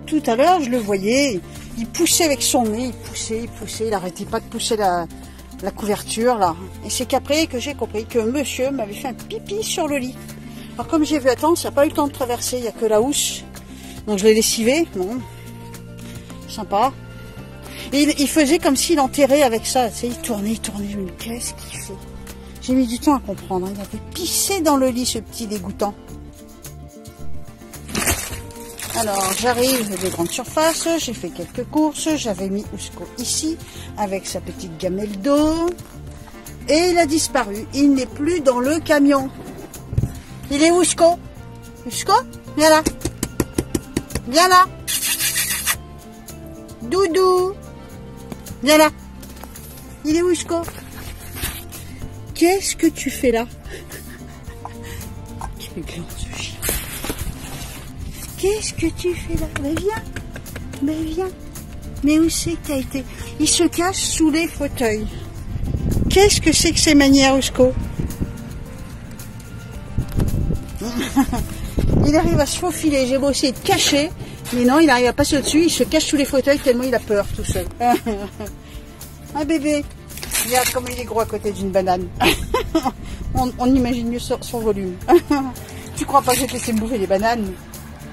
tout à l'heure, je le voyais, il poussait avec son nez, il poussait, il n'arrêtait pas de pousser la couverture là. Et c'est qu'après que j'ai compris que monsieur m'avait fait un pipi sur le lit. Alors comme j'ai vu attendre, ça n'a pas eu le temps de traverser, il n'y a que la housse. Donc je l'ai lessivé, bon, sympa. Et il faisait comme s'il enterrait avec ça, tu sais, il tournait, mais qu'est-ce qu'il fait? J'ai mis du temps à comprendre, il avait pissé dans le lit ce petit dégoûtant. Alors j'arrive des grandes surfaces, j'ai fait quelques courses, j'avais mis Ousco ici avec sa petite gamelle d'eau et il a disparu, il n'est plus dans le camion. Il est Ousco? Ousco? Viens là. Viens là. Doudou. Viens là. Il est Ousco? Qu'est-ce que tu fais là? Quel grand ce chien. Qu'est-ce que tu fais là? Mais viens. Mais viens. Mais où c'est que t'as été? Il se cache sous les fauteuils. Qu'est-ce que c'est que ces manières, Ousco? Il arrive à se faufiler, j'ai beau essayer de cacher, mais non, il arrive à passer au-dessus, il se cache sous les fauteuils tellement il a peur tout seul. Un bébé, regarde comme il est gros à côté d'une banane. on imagine mieux son volume. Tu crois pas que je vais te laisser me bouffer les bananes?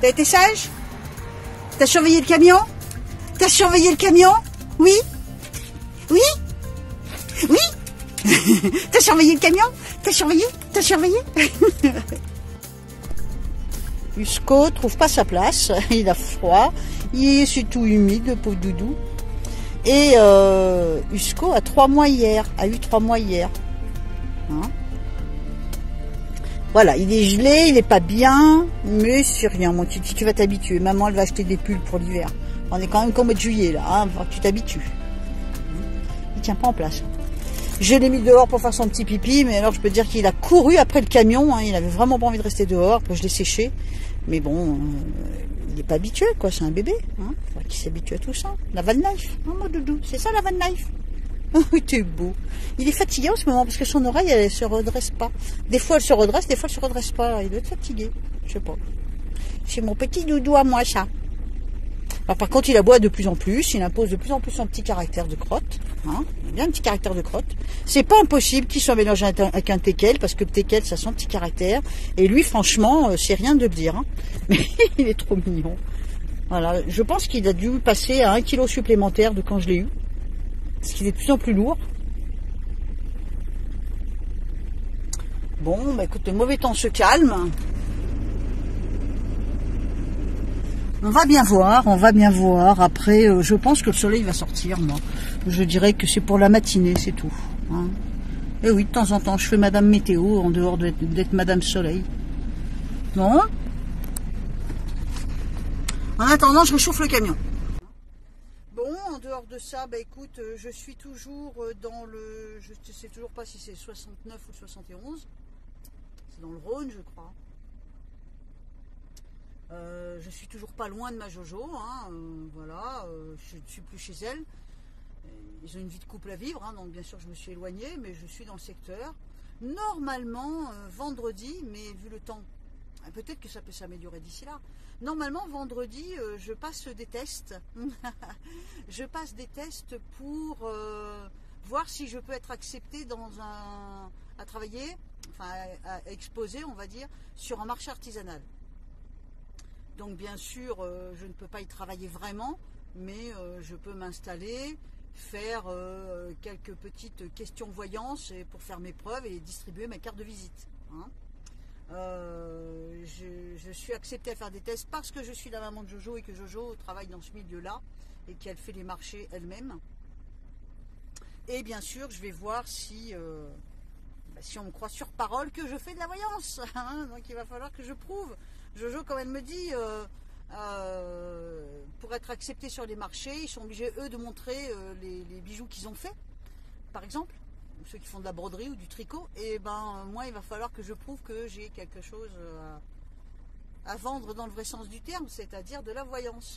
T'as été sage? T'as surveillé le camion? T'as surveillé le camion? Oui? Oui? Oui? T'as surveillé le camion? T'as surveillé? T'as surveillé? Ousco trouve pas sa place, il a froid, c'est tout humide, le pauvre doudou. Et Ousco a eu 3 mois hier. Hein? Voilà, il est gelé, il est pas bien, mais c'est rien, mon titi, tu vas t'habituer. Maman, elle va acheter des pulls pour l'hiver. On est quand même qu'au mois de juillet, là, hein, faut que tu t'habitues. Il tient pas en place. Je l'ai mis dehors pour faire son petit pipi, mais alors je peux dire qu'il a couru après le camion, hein, il avait vraiment pas envie de rester dehors, que je l'ai séché. Mais bon, il n'est pas habitué, quoi, c'est un bébé. Hein, faudrait qu'il s'habitue à tout ça. La van life, hein, mon doudou, c'est ça la van life. Oh, t'es beau. Il est fatigué en ce moment parce que son oreille, elle se redresse pas. Des fois elle se redresse, des fois elle se redresse pas. Il doit être fatigué, je sais pas. C'est mon petit doudou à moi, ça. Alors par contre, il aboie de plus en plus, il impose de plus en plus son petit caractère de crotte. Hein, il a bien un petit caractère de crotte. C'est pas impossible qu'il soit mélangé avec un teckel, parce que le teckel, ça a son petit caractère. Et lui, franchement, c'est rien de le dire. Hein. Mais il est trop mignon. Voilà, je pense qu'il a dû passer à 1 kilo supplémentaire de quand je l'ai eu. Parce qu'il est de plus en plus lourd. Bon, bah écoute, le mauvais temps se calme. On va bien voir. Après, je pense que le soleil va sortir, moi. Je dirais que c'est pour la matinée, c'est tout. Hein. Et oui, de temps en temps, je fais Madame Météo, en dehors d'être Madame Soleil. Bon. En attendant, je réchauffe le camion. Bon, en dehors de ça, bah écoute, je suis toujours dans le... Je ne sais toujours pas si c'est 69 ou 71. C'est dans le Rhône, je crois. Je suis toujours pas loin de ma Jojo, hein, voilà, je ne suis plus chez elle. Ils ont une vie de couple à vivre, hein, donc bien sûr je me suis éloignée, mais je suis dans le secteur. Normalement, vendredi, mais vu le temps, peut-être que ça peut s'améliorer d'ici là. Normalement, vendredi, je passe des tests. Je passe des tests pour voir si je peux être acceptée à travailler, enfin à exposer, on va dire, sur un marché artisanal. Donc bien sûr, je ne peux pas y travailler vraiment, mais je peux m'installer, faire quelques petites questions voyance pour faire mes preuves et distribuer ma carte de visite. Hein. Je suis acceptée à faire des tests parce que je suis la maman de Jojo et que Jojo travaille dans ce milieu-là et qu'elle fait les marchés elle-même. Et bien sûr, je vais voir si on me croit sur parole que je fais de la voyance. Hein. Donc il va falloir que je prouve. Jojo, comme elle me dit, pour être accepté sur les marchés, ils sont obligés, eux, de montrer les bijoux qu'ils ont fait, par exemple, ceux qui font de la broderie ou du tricot. Et ben moi, il va falloir que je prouve que j'ai quelque chose à vendre dans le vrai sens du terme, c'est-à-dire de la voyance.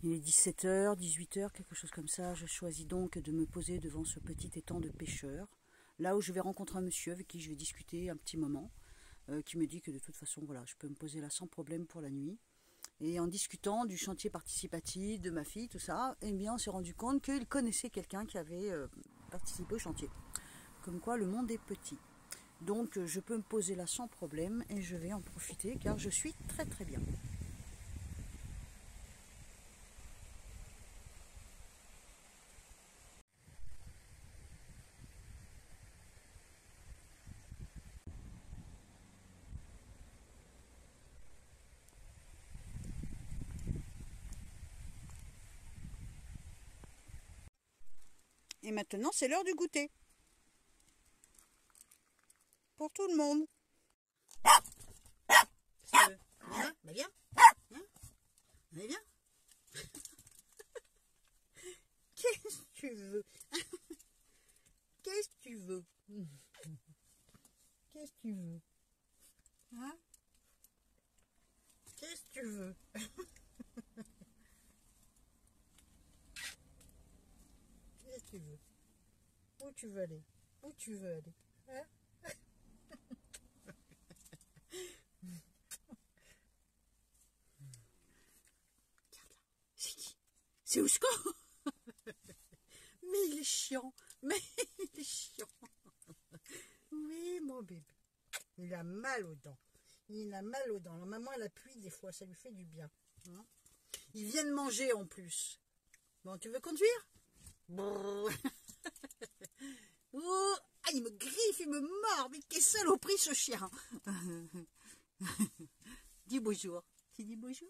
Il est 17h, 18h, quelque chose comme ça. Je choisis donc de me poser devant ce petit étang de pêcheurs. Là où je vais rencontrer un monsieur avec qui je vais discuter un petit moment. Qui me dit que de toute façon, voilà, je peux me poser là sans problème pour la nuit. Et en discutant du chantier participatif, de ma fille, tout ça, eh bien, on s'est rendu compte qu'il connaissait quelqu'un qui avait participé au chantier. Comme quoi, le monde est petit. Donc, je peux me poser là sans problème et je vais en profiter car je suis très très bien. Et maintenant, c'est l'heure du goûter. Pour tout le monde. Viens, bah viens. Allez, viens. Qu'est-ce que tu veux? Qu'est-ce que tu veux? Qu'est-ce que tu veux? Hein? Qu'est-ce que tu veux? Qu'est-ce que tu veux? Où tu veux aller? Où tu veux aller? Hein? C'est qui? C'est Ousco? Mais il est chiant. Mais il est chiant. Oui, mon bébé. Il a mal aux dents. Il a mal aux dents. La maman, elle appuie des fois. Ça lui fait du bien. Hein? Il vient de manger en plus. Bon, tu veux conduire? Oh, ah, il me griffe, il me mord. Mais quelle saloperie ce chien. Dis bonjour. Tu dis bonjour?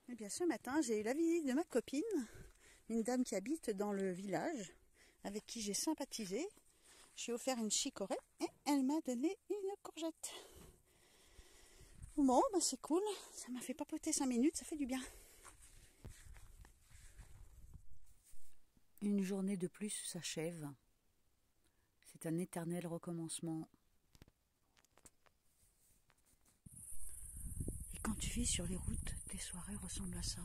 Eh bien, ce matin, j'ai eu la visite de ma copine, une dame qui habite dans le village, avec qui j'ai sympathisé. Je lui ai offert une chicorée et elle m'a donné une courgette. Bon, bah c'est cool, ça m'a fait papoter 5 minutes, ça fait du bien. Une journée de plus s'achève. C'est un éternel recommencement. Et quand tu vis sur les routes, tes soirées ressemblent à ça.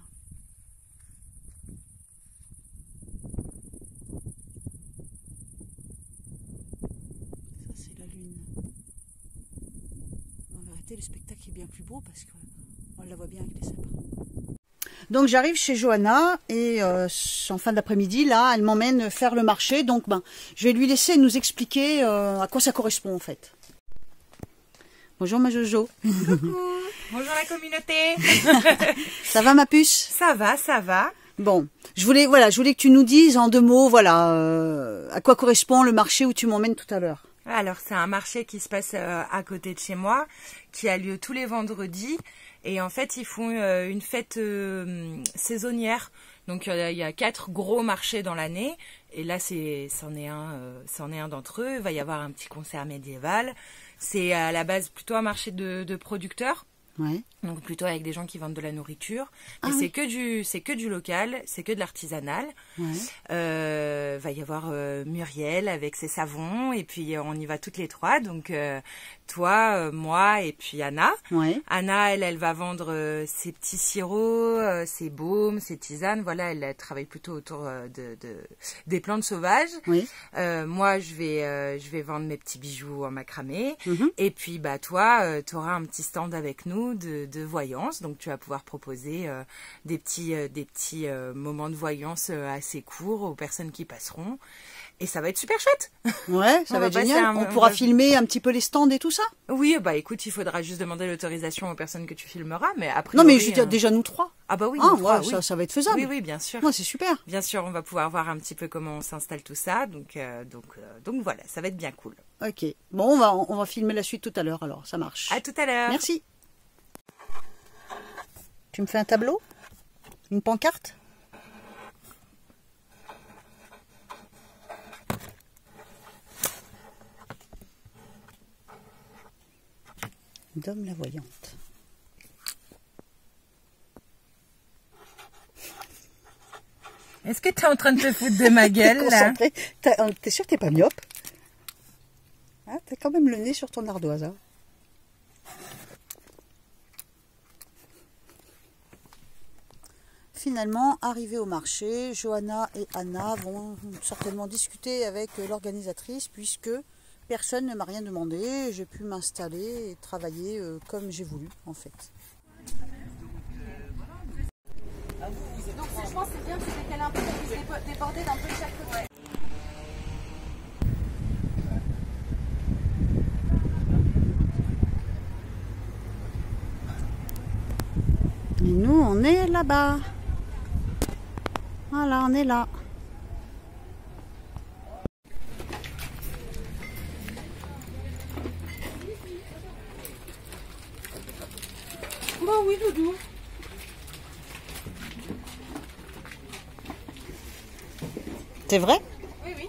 Ça, c'est la lune. En vérité, le spectacle est bien plus beau parce qu'on la voit bien avec les sapins. Donc j'arrive chez Johanna et en fin d'après-midi, là, elle m'emmène faire le marché. Donc je vais lui laisser nous expliquer à quoi ça correspond en fait. Bonjour ma Jojo. Coucou. Bonjour la communauté. Ça va ma puce? Ça va, ça va. Bon, je voulais que tu nous dises en 2 mots, voilà, à quoi correspond le marché où tu m'emmènes tout à l'heure. Alors c'est un marché qui se passe à côté de chez moi, qui a lieu tous les vendredis. Et en fait, ils font une fête saisonnière. Donc, il y a 4 gros marchés dans l'année. Et là, c'en est un d'entre eux. Il va y avoir un petit concert médiéval. C'est à la base plutôt un marché de producteurs. Ouais. Donc, plutôt avec des gens qui vendent de la nourriture. Mais Ah, c'est que du local, c'est que de l'artisanal. Ouais. Va y avoir Muriel avec ses savons. Et puis, on y va toutes les 3. Donc, toi, moi et puis Anna. Ouais. Anna, elle va vendre ses petits sirops, ses baumes, ses tisanes. Voilà, elle travaille plutôt autour des plantes sauvages. Oui. Moi, je vais vendre mes petits bijoux en macramé. Mhm. Et puis, bah toi, tu auras un petit stand avec nous de voyance. Donc, tu vas pouvoir proposer des petits moments de voyance assez courts aux personnes qui passeront. Et ça va être super chouette. Ouais, ça va être génial. On pourra filmer un petit peu les stands et tout ça. Oui, bah écoute, il faudra juste demander l'autorisation aux personnes que tu filmeras, mais après. Non, mais je veux dire, déjà nous 3. Ah bah oui, Ah, nous 3, ouais, oui. ça va être faisable. Oui, oui, bien sûr. Ouais, c'est super. Bien sûr, on va pouvoir voir un petit peu comment on s'installe tout ça, donc voilà, ça va être bien cool. Ok. Bon, on va filmer la suite tout à l'heure, alors ça marche. À tout à l'heure. Merci. Tu me fais un tableau? Une pancarte? Dom la voyante. Est-ce que tu es en train de te foutre de ma gueule là? T'es sûr que t'es pas myope? Ah, t'as quand même le nez sur ton ardoise. Hein. Finalement, arrivés au marché, Johanna et Anna vont certainement discuter avec l'organisatrice puisque personne ne m'a rien demandé. J'ai pu m'installer et travailler comme j'ai voulu en fait. Donc je pense que c'est bien que c'est décalé un peu, qu'on puisse déborder d'un peu de chaque côté. Et nous, on est là-bas. Voilà, on est là. Bon oui, Doudou. C'est vrai? Oui, oui.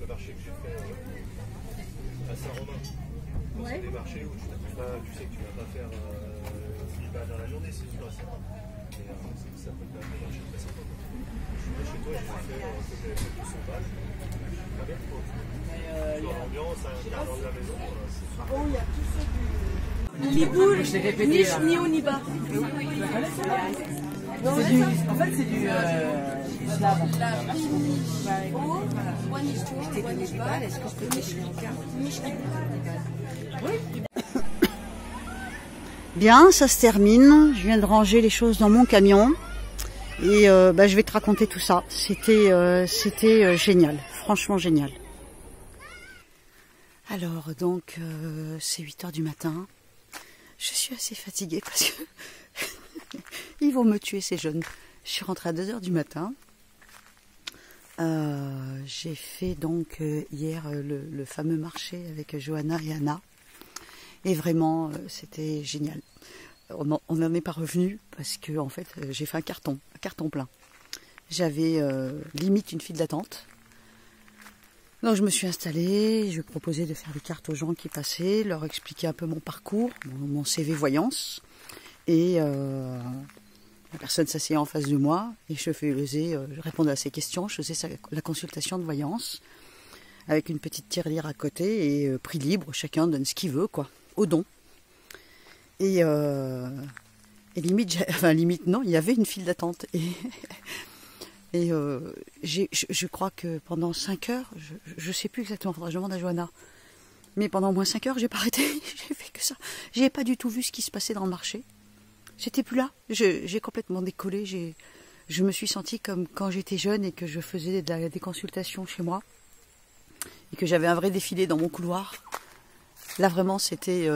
Le marché que j'ai fait à Saint-Romain, c'est des marchés où tu sais que tu ne vas pas faire 10 balles dans la journée, c'est sûr et certain. Et ça peut quand même des marchés très sympas. Je suis chez toi, j'ai fait 200 balles. Très bien, quoi. Dans l'ambiance, à l'intérieur de la maison, c'est Bon, il y a tout ça du... Ni boule, ni haut, ni bas. En fait, c'est du slave. Bien, ça se termine. Je viens de ranger les choses dans mon camion. Et je vais te raconter tout ça. C'était génial. Franchement génial. Alors, donc, c'est 8 h du matin. Je suis assez fatiguée parce que ils vont me tuer ces jeunes. Je suis rentrée à 2 h du matin. J'ai fait donc hier le fameux marché avec Johanna et Anna. Et vraiment, c'était génial. On n'en est pas revenu parce que en fait, j'ai fait un carton plein. J'avais limite une file d'attente. Donc je me suis installée, je proposais de faire des cartes aux gens qui passaient, leur expliquer un peu mon parcours, mon CV voyance. Et la personne s'asseyait en face de moi et je répondais à ses questions, je faisais la consultation de voyance avec une petite tirelire à côté et prix libre, chacun donne ce qu'il veut, quoi, au don. Et limite non, il y avait une file d'attente. Et je crois que pendant 5 heures, je ne sais plus exactement, faudra que je demande à Johanna, mais pendant au moins 5 heures, j'ai pas arrêté, j'ai fait que ça. J'ai pas du tout vu ce qui se passait dans le marché. J'étais plus là, j'ai complètement décollé, je me suis sentie comme quand j'étais jeune et que je faisais des consultations chez moi et que j'avais un vrai défilé dans mon couloir. Là vraiment c'était...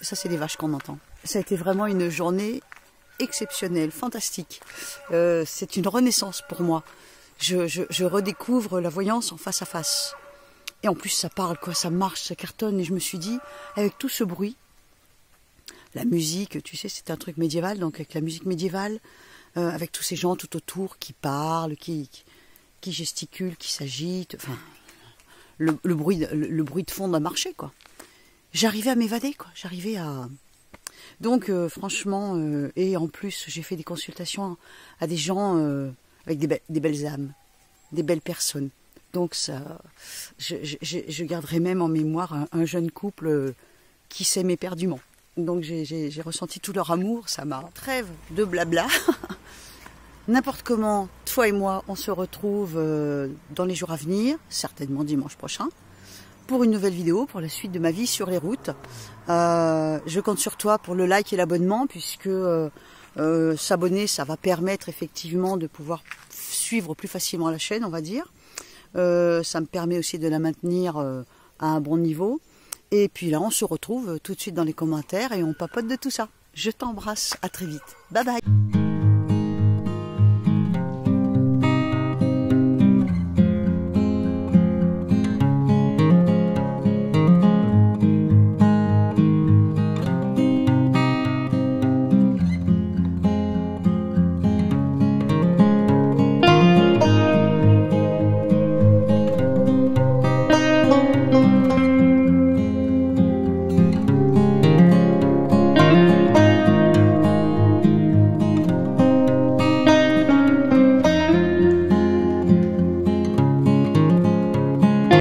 ça c'est des vaches qu'on entend. Ça a été vraiment une journée exceptionnelle, fantastique. C'est une renaissance pour moi. Je redécouvre la voyance en face à face. Et en plus ça parle, quoi, ça marche, ça cartonne. Et je me suis dit, avec tout ce bruit, la musique, tu sais, c'est un truc médiéval, donc avec la musique médiévale, avec tous ces gens tout autour qui parlent, qui gesticulent, qui s'agitent, enfin, le bruit de fond d'un marché, quoi. J'arrivais à m'évader, quoi. J'arrivais à... Donc, franchement, et en plus, j'ai fait des consultations à des gens avec des belles âmes, des belles personnes. Donc, ça, je garderai même en mémoire un jeune couple qui s'aime éperdument. Donc, j'ai ressenti tout leur amour, ça m'a... Trêve de blabla. N'importe comment, toi et moi, on se retrouve dans les jours à venir, certainement dimanche prochain, pour une nouvelle vidéo, pour la suite de ma vie sur les routes. Je compte sur toi pour le like et l'abonnement, puisque s'abonner, ça va permettre effectivement de pouvoir suivre plus facilement la chaîne, on va dire. Ça me permet aussi de la maintenir à un bon niveau. Et puis là, on se retrouve tout de suite dans les commentaires et on papote de tout ça. Je t'embrasse, à très vite. Bye bye.